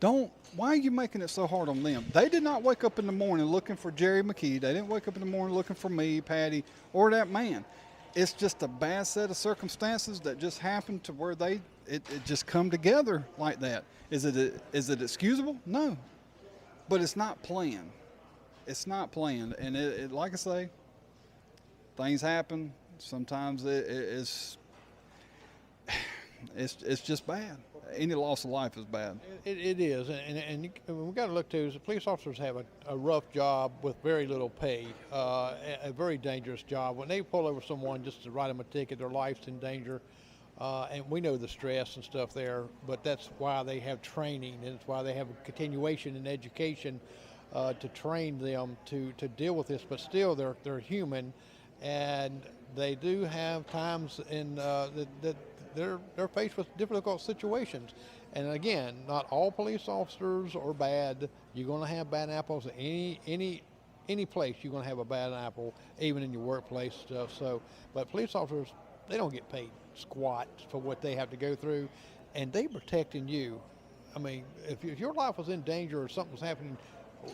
why are you making it so hard on them? They did not wake up in the morning looking for Jerry McKee. They didn't wake up in the morning looking for me, Patty, or that man. It's just a bad set of circumstances that just happened to where it just come together like that. Is it excusable? No, but it's not planned. It's not planned, and it like I say, things happen. Sometimes it's just bad. Any loss of life is bad. It is, and we got to look to is the police officers have a rough job with very little pay, a very dangerous job. When they pull over someone just to write them a ticket, their life's in danger, and we know the stress and stuff there. But that's why they have training, and it's why they have a continuation in education to train them to deal with this. But still, they're human, and they do have times in that they're faced with difficult situations. And again, not all police officers are bad. You're going to have bad apples at any place. You're going to have a bad apple, even in your workplace stuff. So, but police officers, they don't get paid squat for what they have to go through, and they protecting you. I mean, if your life was in danger or something was happening,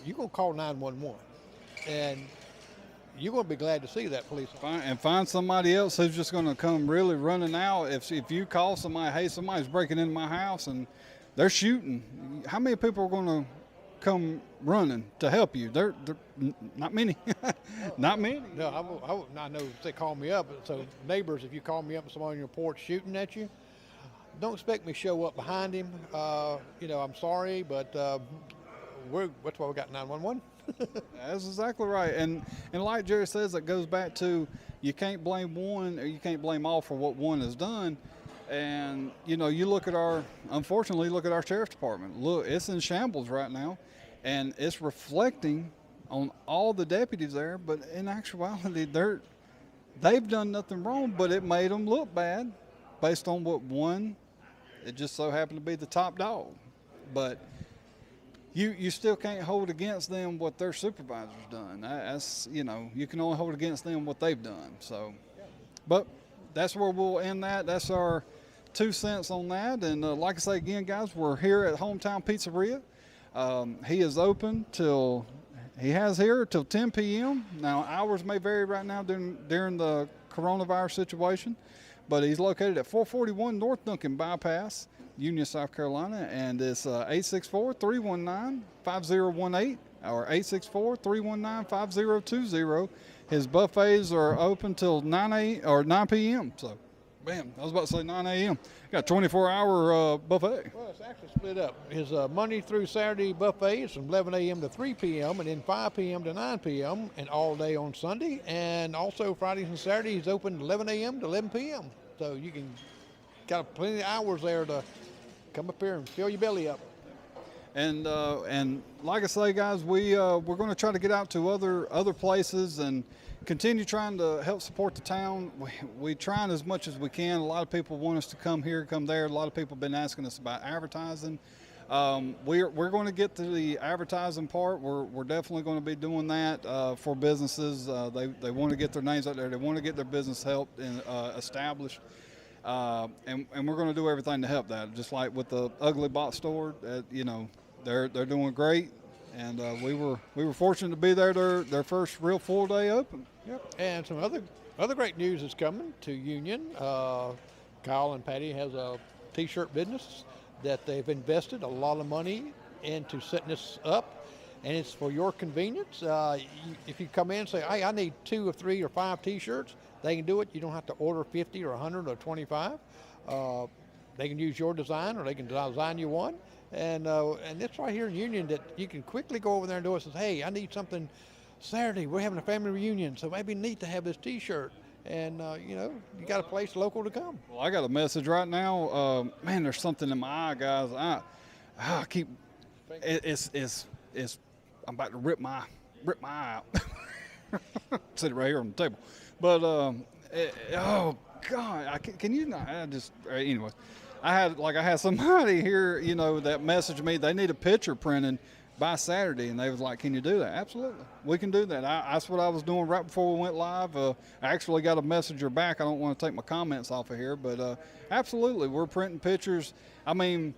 you're going to call 911, and you're going to be glad to see that police officer. And find somebody else who's just going to come really running out. If you call somebody, hey, somebody's breaking into my house and they're shooting, how many people are going to come running to help you? They're not many. Not many. No, I know if they call me up. So neighbors, if you call me up and somebody on your porch shooting at you, don't expect me to show up behind him. I'm sorry, but that's why we got 911. That's exactly right. And like Jerry says, it goes back to you can't blame one or you can't blame all for what one has done. And, you look at unfortunately, look at our sheriff's department. Look, it's in shambles right now, and it's reflecting on all the deputies there. But in actuality, they've done nothing wrong, but it made them look bad based on what one, it just so happened to be the top dog. But you still can't hold against them what their supervisor's done. That's, you can only hold against them what they've done. So, but that's where we'll end that. That's our 2 cents on that. And like I say again, guys, we're here at Hometown Pizzeria. He is open till 10 p.m. Now, hours may vary right now during the coronavirus situation, but he's located at 441 North Duncan Bypass, Union, South Carolina, and it's 864-319-5018 or 864-319-5020. His buffets are open till 9 p.m. So, man, I was about to say 9 a.m. Got a 24-hour buffet. Well, it's actually split up. His Monday through Saturday buffet is from 11 a.m. to 3 p.m. and then 5 p.m. to 9 p.m. and all day on Sunday. And also Fridays and Saturdays he's open 11 a.m. to 11 p.m. So you got plenty of hours there to come up here and fill your belly up. And like I say, guys, we're going to try to get out to other places and continue trying to help support the town. We trying as much as we can. A lot of people want us to come here, come there. A lot of people have been asking us about advertising. We're going to get to the advertising part. We're definitely going to be doing that for businesses. They want to get their names out there. They want to get their business helped and established. And we're going to do everything to help that. Just like with the Ugly Box store, they're doing great, and we were fortunate to be there their first real full day open. Yep. And some other great news is coming to Union. Kyle and Patty has a T-shirt business that they've invested a lot of money into setting this up, and it's for your convenience. If you come in and say, hey, I need 2 or 3 or 5 T-shirts, they can do it. You don't have to order 50 or 100 or 25. They can use your design, or they can design you one. And it's right here in Union that you can quickly go over there and do it. And say, hey, I need something Saturday. We're having a family reunion, so maybe neat to have this T-shirt. And, you got a place local to come. Well, I got a message right now. Man, there's something in my eye, guys. I keep, I'm about to rip my eye out. Sit it right here on the table. But, oh, God, can you not? Anyway. I had somebody here, that messaged me. They need a picture printed by Saturday, and they was like, "Can you do that?" Absolutely, we can do that. That's what I was doing right before we went live. I actually got a messenger back. I don't want to take my comments off of here, but absolutely, we're printing pictures. I mean,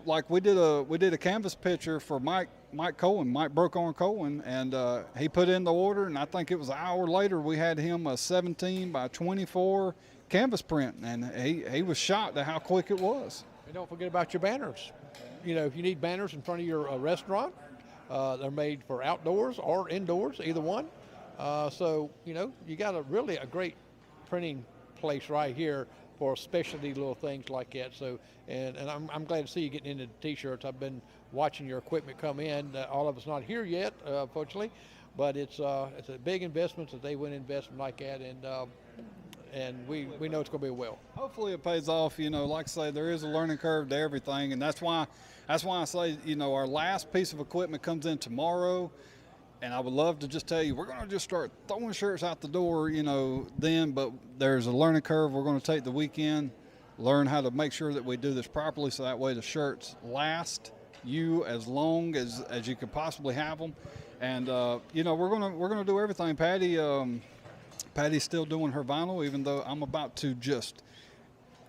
like we did a canvas picture for Mike Cohen, Mike Broke-Arm Cohen, and he put in the order, and I think it was an hour later we had him a 17 by 24 canvas print, and he was shocked at how quick it was. And don't forget about your banners. If you need banners in front of your restaurant, they're made for outdoors or indoors, either one. So, you got a great printing place right here for specialty little things like that. So, and I'm glad to see you getting into the t-shirts. I've been watching your equipment come in. All of it's not here yet, fortunately, but it's a big investment that they went investment like that, and we know it's going to be well. Hopefully it pays off. Like I say, there is a learning curve to everything, and that's why I say, our last piece of equipment comes in tomorrow, and I would love to just tell you we're going to just start throwing shirts out the door, then, but there's a learning curve. We're going to take the weekend, learn how to make sure that we do this properly, so that way the shirts last you as long as you could possibly have them. And we're gonna do everything. Patty's still doing her vinyl, even though I'm about to just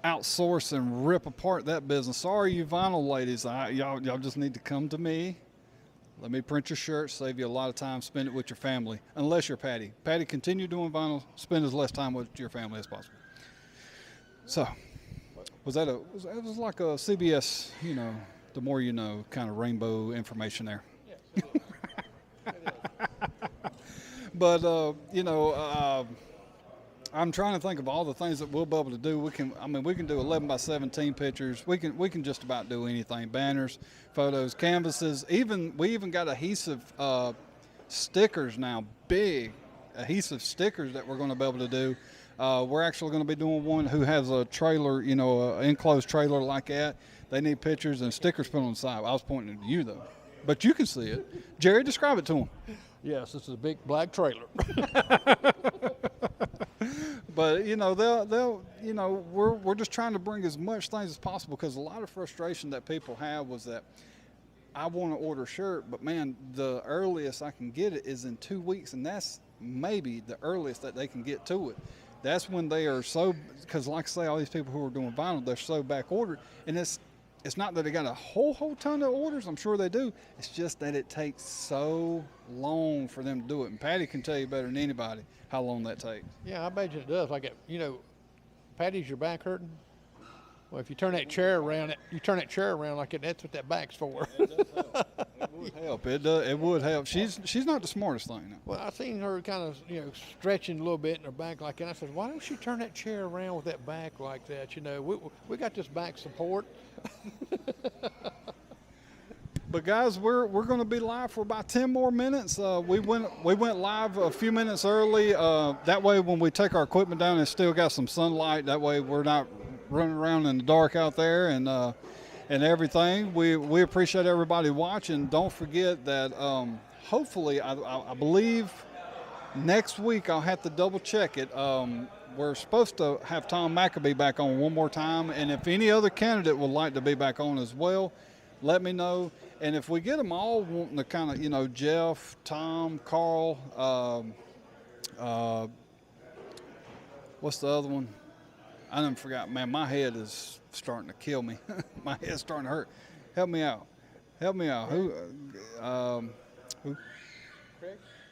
outsource and rip apart that business. Sorry, you vinyl ladies, y'all just need to come to me. Let me print your shirts, save you a lot of time, spend it with your family. Unless you're Patty. Patty, continue doing vinyl, spend as less time with your family as possible. So, it was like a CBS, the more you know, kind of rainbow information there. Yes, it is. It is. But, I'm trying to think of all the things that we'll be able to do. We can do 11 by 17 pictures. We can just about do anything. Banners, photos, canvases. We even got adhesive stickers now, big adhesive stickers that we're going to be able to do. We're actually going to be doing one who has a trailer, an enclosed trailer like that. They need pictures and stickers put on the side. I was pointing to you though, but you can see it. Jerry, describe it to them. Yes, this is a big black trailer. But we're just trying to bring as much things as possible, because a lot of frustration that people have was that I want to order a shirt, but man, the earliest I can get it is in 2 weeks, and that's maybe the earliest that they can get to it. That's when they are so, because like I say, all these people who are doing vinyl, they're so back ordered, and it's not that they got a whole ton of orders. I'm sure they do. It's just that it takes so long for them to do it. And Patty can tell you better than anybody how long that takes. Yeah, I imagine it does. Like, Patty's your back hurting? Well, if you turn that chair around, like it, that's what that back's for. It does help. It would help. It would help. She's not the smartest thing. No. Well, I seen her kind of, stretching a little bit in her back like that. And I said, why don't she turn that chair around with that back like that? We got this back support. But guys, we're going to be live for about 10 more minutes. We went live a few minutes early. That way, when we take our equipment down, it's still got some sunlight. That way, we're not running around in the dark out there and everything. We appreciate everybody watching. Don't forget that hopefully, I believe next week I'll have to double check it. We're supposed to have Tom Maccabee back on one more time, and if any other candidate would like to be back on as well, let me know. And if we get them all wanting to kind of, Jeff, Tom, Carl, what's the other one? I done forgot. Man, my head is starting to kill me. My head's starting to hurt. Help me out. Who?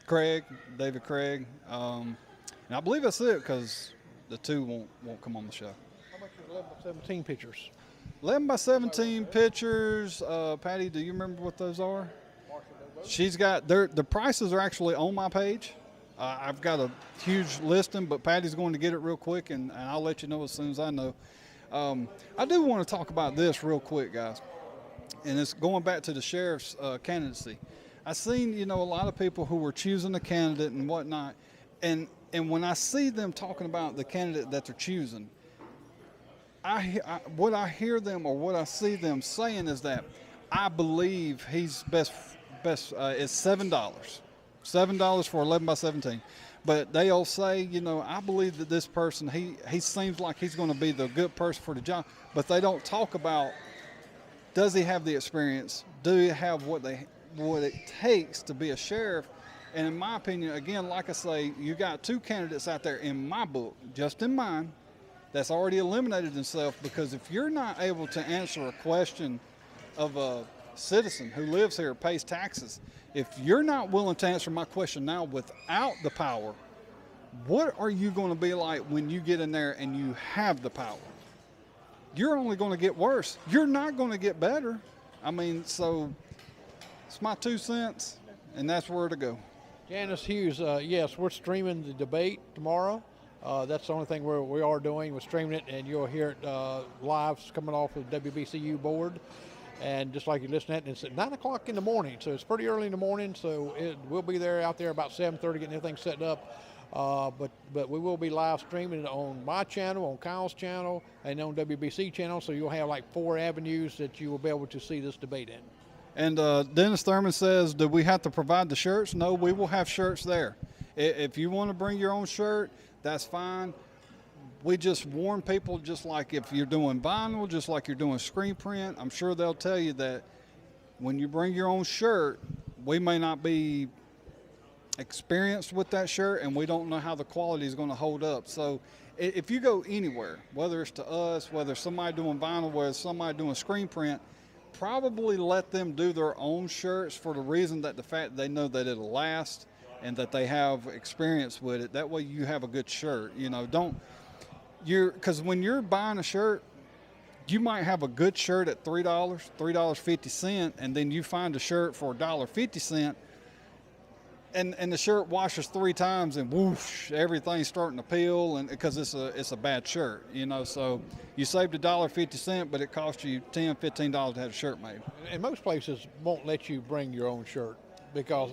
Craig, David Craig. And I believe that's it, because the two won't come on the show. How much is 11 by 17 pictures? 11 by 17 pictures. Patty, do you remember what those are? She's got the prices are actually on my page. I've got a huge listing, but Patty's going to get it real quick, and I'll let you know as soon as I know. I do want to talk about this real quick, guys, and it's going back to the sheriff's candidacy. I've seen, a lot of people who were choosing a candidate and whatnot, and when I see them talking about the candidate that they're choosing, what I hear them or what I see them saying is that I believe he's best is $7 for 11 by 17. But they'll say, I believe that this person, he seems like he's going to be the good person for the job. But they don't talk about, does he have the experience? Do he have what it takes to be a sheriff? And in my opinion, again, like I say, you got two candidates out there in my book, just in mine, that's already eliminated themselves, because if you're not able to answer a question of a citizen who lives here, pays taxes, if you're not willing to answer my question now without the power, what are you going to be like when you get in there and you have the power? You're only going to get worse. You're not going to get better. So it's my 2 cents, and that's where to go. Candace Hughes, yes, we're streaming the debate tomorrow. That's the only thing we are doing. We're streaming it, and you'll hear it live coming off of WBCU board. And just like you listen to it, it's at 9 o'clock in the morning, so it's pretty early in the morning. So we'll be out there about 7:30 getting everything set up. But we will be live streaming it on my channel, on Kyle's channel, and on WBC channel. So you'll have like 4 avenues that you will be able to see this debate in. And Dennis Thurman says, do we have to provide the shirts? No, we will have shirts there. If you want to bring your own shirt, that's fine. We just warn people, just like if you're doing vinyl, just like you're doing screen print, I'm sure they'll tell you that when you bring your own shirt, we may not be experienced with that shirt, and we don't know how the quality is going to hold up. So if you go anywhere, whether it's to us, whether it's somebody doing vinyl, whether it's somebody doing screen print, probably let them do their own shirts for the reason that the fact they know that it'll last and that they have experience with it. That way you have a good shirt. Because when you're buying a shirt, you might have a good shirt at $3, $3.50, and then you find a shirt for $1.50, and the shirt washes 3 times, and whoosh, everything's starting to peel, and because it's a bad shirt, So you saved $1.50, but it cost you $10, $15 to have a shirt made. And most places won't let you bring your own shirt because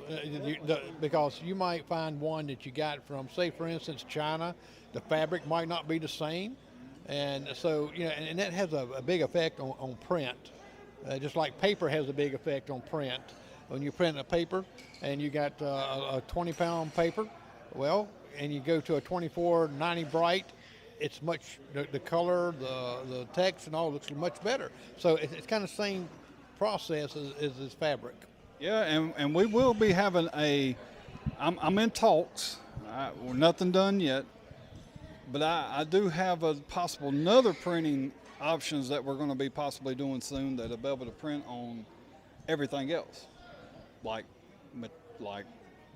you might find one that you got from, say, for instance, China. The fabric might not be the same, and so and that has a big effect on print, just like paper has a big effect on print. When you print a paper and you got a 20-pound paper, and you go to a 2490 bright, it's much, the color, the text and all looks much better. So it's kind of the same process as this fabric. Yeah, and we will be having I'm in talks, nothing done yet, but I do have a possible another printing options that we're going to be possibly doing soon that'll be able to print on everything else. Like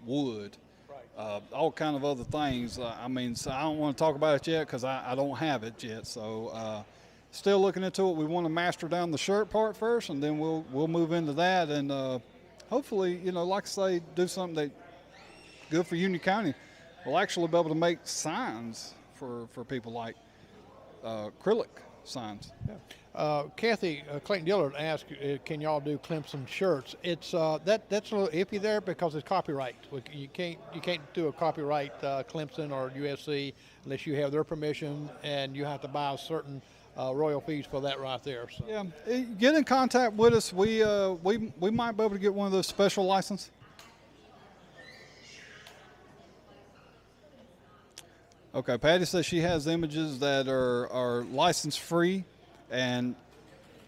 wood, right. All kind of other things. So I don't want to talk about it yet because I don't have it yet. So still looking into it. We want to master down the shirt part first, and then we'll move into that, and hopefully, like I say, do something that good for Union County. We'll actually be able to make signs for people, like acrylic signs. Yeah. Kathy Clayton Dillard asked, "Can y'all do Clemson shirts?" It's that's a little iffy there because it's copyright. You can't do a copyright Clemson or USC unless you have their permission, and you have to buy a certain royal fees for that right there. So. Yeah, get in contact with us. We might be able to get one of those special licenses. Okay, Patty says she has images that are license free and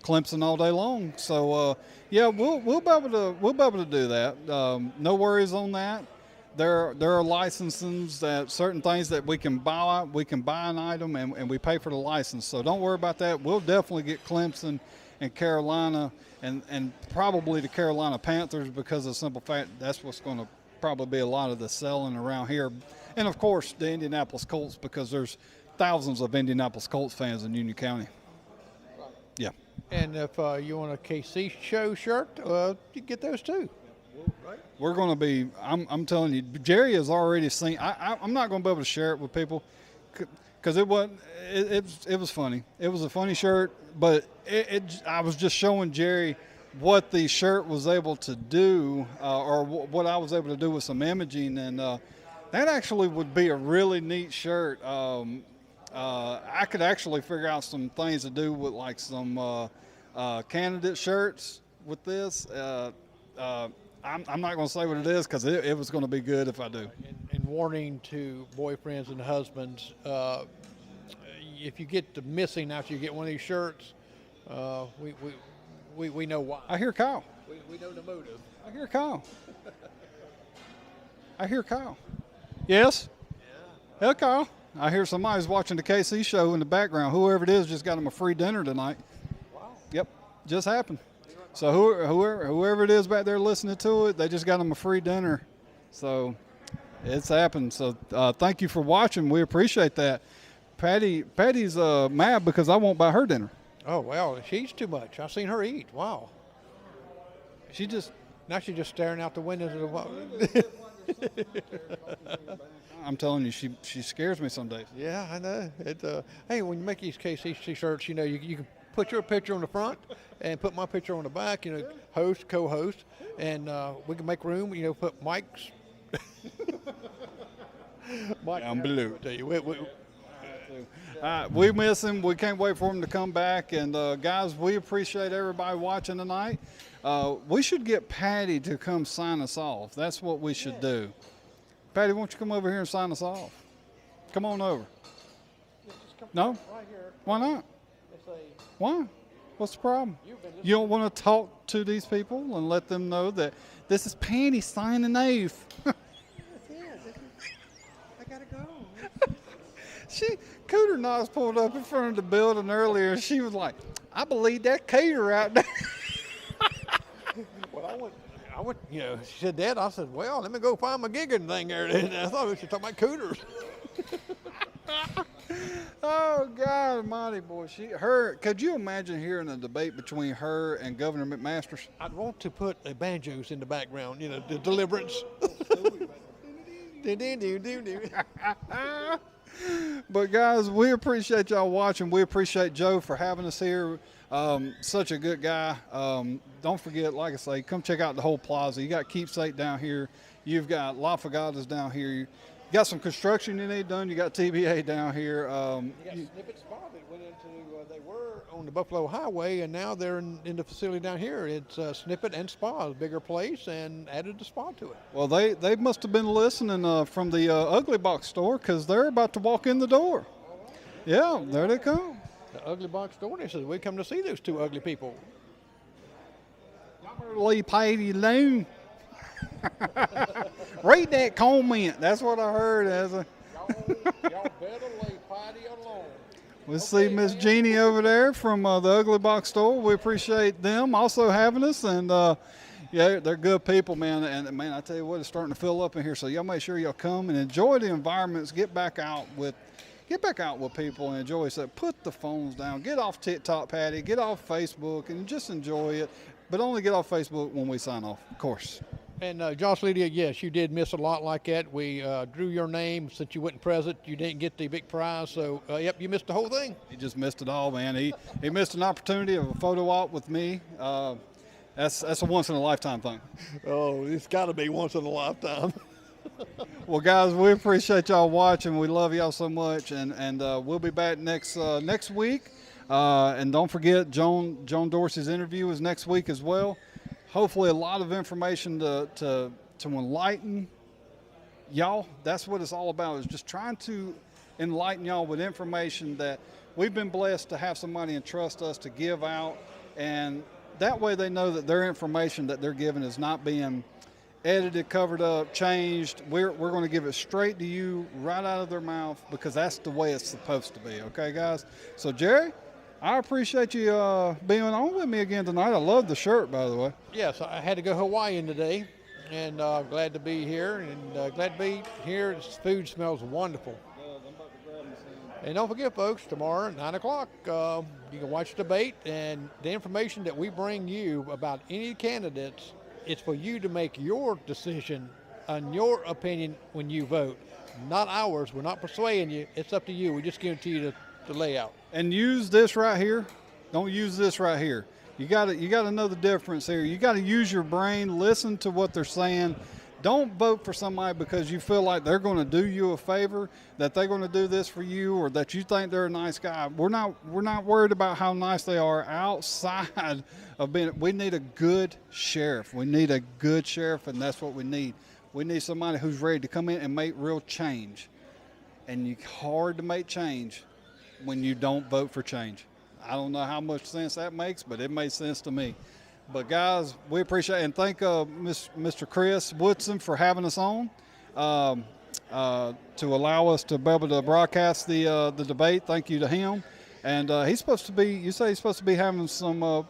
Clemson all day long. So yeah, we'll be able to do that. No worries on that. There are licenses that certain things that we can buy. We can buy an item and we pay for the license. So don't worry about that. We'll definitely get Clemson and Carolina and probably the Carolina Panthers, because of the simple fact that's what's going to probably be a lot of the selling around here. And of course the Indianapolis Colts, because there's thousands of Indianapolis Colts fans in Union County. Yeah. And if you want a KC show shirt, you get those too. Right. We're going to be. I'm telling you, Jerry has already seen. I'm not going to be able to share it with people because it was funny. It was a funny shirt, but I was just showing Jerry what the shirt was able to do, or what I was able to do with some imaging, and that actually would be a really neat shirt. I could actually figure out some things to do with like some candidate shirts with this. I'm not going to say what it is because it was going to be good if I do. And warning to boyfriends and husbands, if you get the missing after you get one of these shirts, we know why. I hear Kyle. We know the motive. I hear Kyle. Yes? Yeah. Hey, Kyle. I hear somebody's watching the KC show in the background. Whoever it is just got them a free dinner tonight. Wow. Yep, just happened. So whoever it is back there listening to it, they just got them a free dinner. So it's happened. So thank you for watching. We appreciate that. Patty's mad because I won't buy her dinner. Oh, well, she eats too much. I've seen her eat. Wow. Now she's just staring out the windows of the I'm telling you, she scares me some days. Yeah, I know. Hey, when you make these KC t-shirts, you can put your picture on the front and put my picture on the back. Host, co-host, and we can make room. Put Mike's. Mike, Down below. Tell you, We miss him. We can't wait for him to come back. And guys, we appreciate everybody watching tonight. We should get Patty to come sign us off. That's what we should do. Patty, won't you come over here and sign us off? Come on over. No? right here. Why not? It's a Why? What's the problem? You don't want to talk to these people and let them know that this is Patty signing off. I gotta go. Cooter Knox pulled up in front of the building earlier, and she was like, I believe that Cooter out there. Well, I went, she said that. I said, well, let me go find my gigging thing there. And I thought we should talk about cooters. Oh, God almighty, boy. Could you imagine hearing a debate between her and Governor McMasters? I'd want to put the banjos in the background, the deliverance. But guys, we appreciate y'all watching. We appreciate Joe for having us here. Such a good guy. Don't forget, like I say, come check out the whole plaza. You got Keepsake down here. You've got La Fagatas down here. You got some construction you need done. You got TBA down here. You got Snippet Spa that went into, they were on the Buffalo Highway, and now they're in the facility down here. It's Snippet and Spa, a bigger place, and added the spa to it. Well, they must have been listening from the Ugly Box store, because they're about to walk in the door. Yeah, there they come. The Ugly Box store, and they says, we come to see those two ugly people. Leave Patty alone. Read that comment. That's what I heard. Y'all better leave Patty alone. We'll see Miss Jeannie over there from the Ugly Box store. We appreciate them also having us, and yeah, they're good people, man. And man, I tell you what, it's starting to fill up in here. So y'all make sure y'all come and enjoy the environments. Get back out with people and enjoy. So put the phones down. Get off TikTok, Patty. Get off Facebook and just enjoy it. But only get off Facebook when we sign off, of course. And Josh Lydia, yes, you did miss a lot like that. We drew your name since you wasn't present. You didn't get the big prize, so yep, you missed the whole thing. He just missed it all, man. He missed an opportunity of a photo op with me. That's a once in a lifetime thing. Oh, it's got to be once in a lifetime. Well, guys, we appreciate y'all watching. We love y'all so much, and we'll be back next week. And don't forget, Joan Dorsey's interview is next week as well. Hopefully, a lot of information to enlighten y'all. That's what it's all about, is just trying to enlighten y'all with information that we've been blessed to have somebody entrust us to give out, and that way they know that their information that they're giving is not being edited, covered up, changed. We're going to give it straight to you, right out of their mouth, because that's the way it's supposed to be. Okay, guys? So, Jerry, I appreciate you being on with me again tonight. I love the shirt, by the way. Yes, I had to go Hawaiian today, and glad to be here, and glad to be here. This food smells wonderful. And don't forget, folks, tomorrow at 9 o'clock, you can watch the debate, and the information that we bring you about any candidates, it's for you to make your decision on your opinion when you vote, not ours. We're not persuading you. It's up to you. We just guarantee you the layout. And use this right here. Don't use this right here. You got to know the difference here. You got to use your brain, listen to what they're saying. Don't vote for somebody because you feel like they're going to do you a favor, that they're going to do this for you, or that you think they're a nice guy. We're not worried about how nice they are outside of being. We need a good sheriff. We need a good sheriff, and that's what we need. We need somebody who's ready to come in and make real change. And it's hard to make change when you don't vote for change. I don't know how much sense that makes, but it makes sense to me. But guys, we appreciate it, and thank Mr. Chris Woodson for having us on to allow us to be able to broadcast the debate. Thank you to him. And he's supposed to be. You say he's supposed to be having some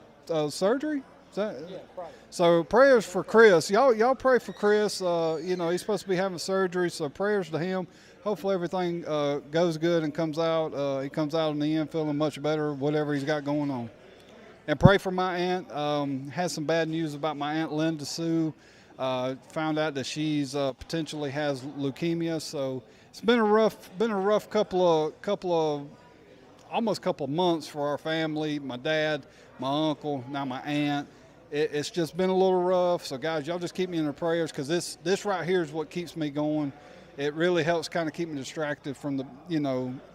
surgery. Is that? Yeah, Friday. So prayers for Chris. Y'all pray for Chris. He's supposed to be having surgery, so prayers to him. Hopefully everything goes good and comes out. He comes out in the end feeling much better, whatever he's got going on. And pray for my aunt. Had some bad news about my Aunt Linda Sue. Found out that she's potentially has leukemia. So it's been a rough couple of almost couple of months for our family. My dad, my uncle, now my aunt. It's just been a little rough. So guys, y'all just keep me in your prayers, because this right here is what keeps me going. It really helps kind of keep me distracted from the,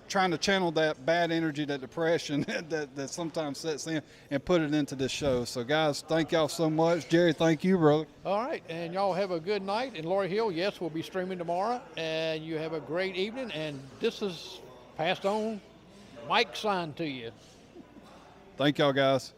trying to channel that bad energy, that depression that sometimes sets in, and put it into this show. So guys, thank y'all so much. Jerry, thank you, brother. All right, and y'all have a good night. And Lori Hill, yes, we'll be streaming tomorrow. And you have a great evening. And this is passed on Mike's sign to you. Thank y'all, guys.